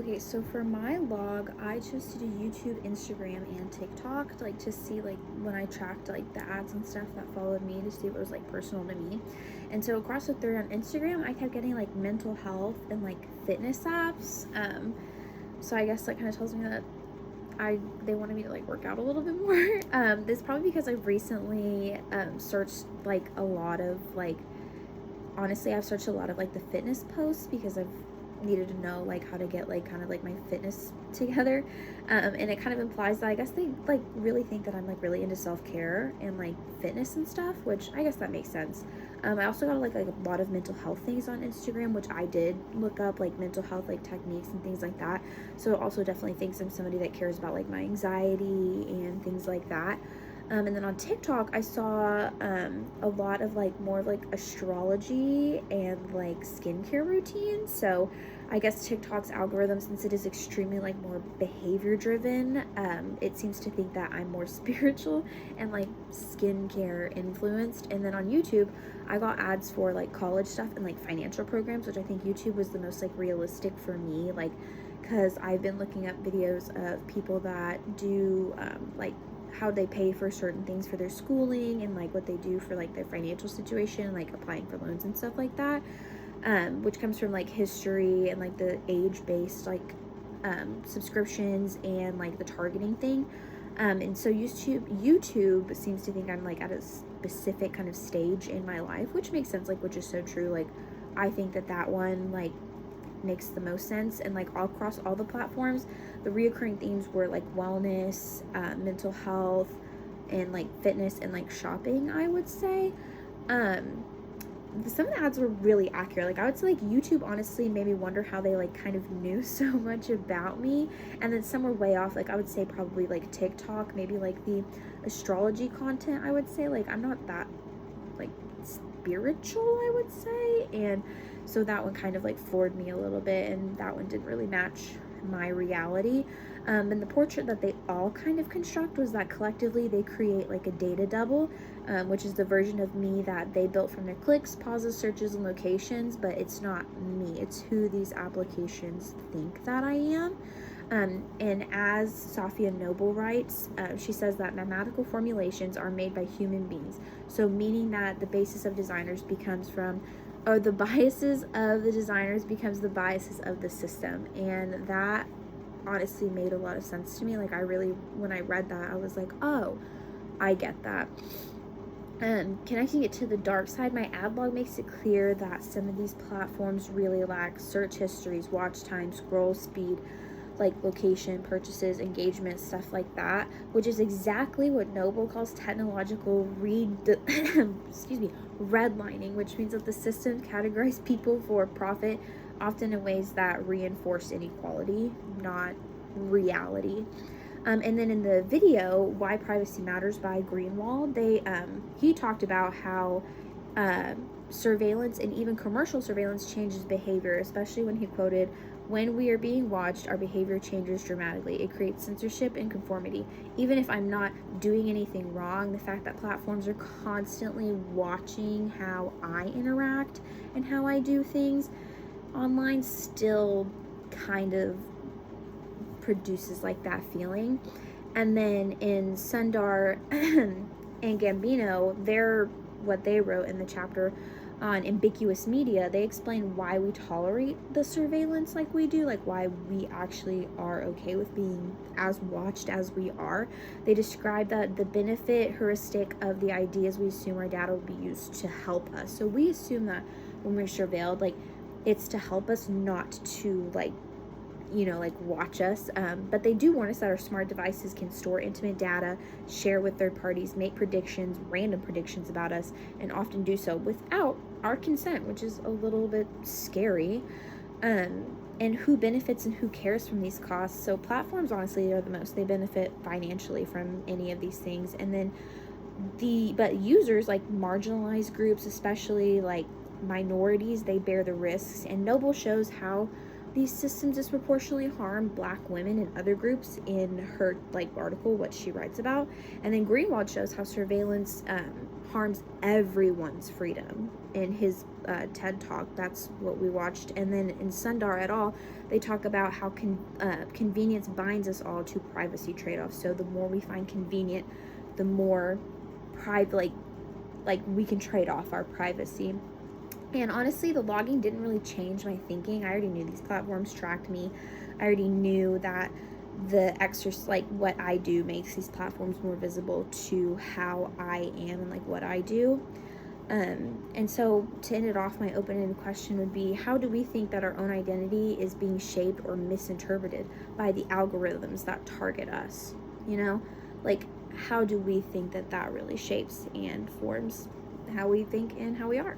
Okay, so for my log, I chose to do YouTube, Instagram, and TikTok, like to see like when I tracked like the ads and stuff that followed me to see what was like personal to me. And so across the three on Instagram, I kept getting like mental health and like fitness apps. So I guess that kind of tells me that they wanted me to like work out a little bit more. This is probably because I've recently searched like a lot of like honestly, I've searched a lot of like the fitness posts because I've needed to know like how to get like kind of like my fitness together. And it kind of implies that I guess they like really think that I'm like really into self-care and like fitness and stuff, which I guess that makes sense. I also got like a lot of mental health things on Instagram, which I did look up like mental health like techniques and things like that. So it also definitely thinks I'm somebody that cares about like my anxiety and things like that. And then on TikTok, I saw a lot of like more of like astrology and like skincare routines. So I guess TikTok's algorithm, since it is extremely like more behavior driven, it seems to think that I'm more spiritual and like skincare influenced. And then on YouTube, I got ads for like college stuff and like financial programs, which I think YouTube was the most like realistic for me. Like, because I've been looking up videos of people that do like how they pay for certain things for their schooling and like what they do for like their financial situation, like applying for loans and stuff like that, which comes from like history and like the age-based like subscriptions and like the targeting thing. And so YouTube seems to think I'm like at a specific kind of stage in my life, which makes sense, like which is so true. Like I think that one like makes the most sense. And like all across all the platforms, the reoccurring themes were like wellness, mental health, and like fitness and like shopping, I would say. Some of the ads were really accurate. Like I would say like YouTube honestly made me wonder how they like kind of knew so much about me. And then some were way off. Like I would say probably like TikTok, maybe like the astrology content, I would say. Like I'm not that like spiritual, I would say. And so that one kind of like floored me a little bit, and that one didn't really match my reality. And the portrait that they all kind of construct was that collectively they create like a data double, which is the version of me that they built from their clicks, pauses, searches, and locations, but it's not me. It's who these applications think that I am. And as Safia Noble writes, she says that mathematical formulations are made by human beings. So meaning that the basis of designers becomes from, or the biases of the designers becomes the biases of the system. And that honestly made a lot of sense to me. Like I really, when I read that, I was like, oh, I get that. Connecting it to the dark side, my ad log makes it clear that some of these platforms really lack search histories, watch time, scroll speed, like location, purchases, engagement, stuff like that, which is exactly what Noble calls technological redlining, which means that the system categorizes people for profit, often in ways that reinforce inequality, not reality. And then in the video, Why Privacy Matters by Greenwald, he talked about how surveillance and even commercial surveillance changes behavior, especially when he quoted, "When we are being watched, our behavior changes dramatically. It creates censorship and conformity. Even if I'm not doing anything wrong, the fact that platforms are constantly watching how I interact and how I do things online still kind of produces like that feeling." And then in Sundar and Gambino, what they wrote in the chapter on ambiguous media, they explain why we tolerate the surveillance like we do, like why we actually are okay with being as watched as we are. They describe that the benefit heuristic of the ideas we assume our data will be used to help us. So we assume that when we're surveilled, like it's to help us, not to like watch us, but they do warn us that our smart devices can store intimate data, share with third parties, make random predictions about us, and often do so without our consent, which is a little bit scary. And who benefits and who cares from these costs? So platforms honestly are the most, they benefit financially from any of these things. And then but users, like marginalized groups, especially like minorities, they bear the risks. And Noble shows how these systems disproportionately harm Black women and other groups in her like article, what she writes about. And then Greenwald shows how surveillance harms everyone's freedom in his TED Talk. That's what we watched. And then in Sundar et al., they talk about how convenience binds us all to privacy trade-offs. So the more we find convenient, the more private, like we can trade off our privacy. And honestly, the logging didn't really change my thinking. I already knew these platforms tracked me. I already knew that the exercise, like what I do, makes these platforms more visible to how I am and like what I do. And so to end it off, my open-ended question would be, how do we think that our own identity is being shaped or misinterpreted by the algorithms that target us? You know, like, how do we think that that really shapes and forms how we think and how we are?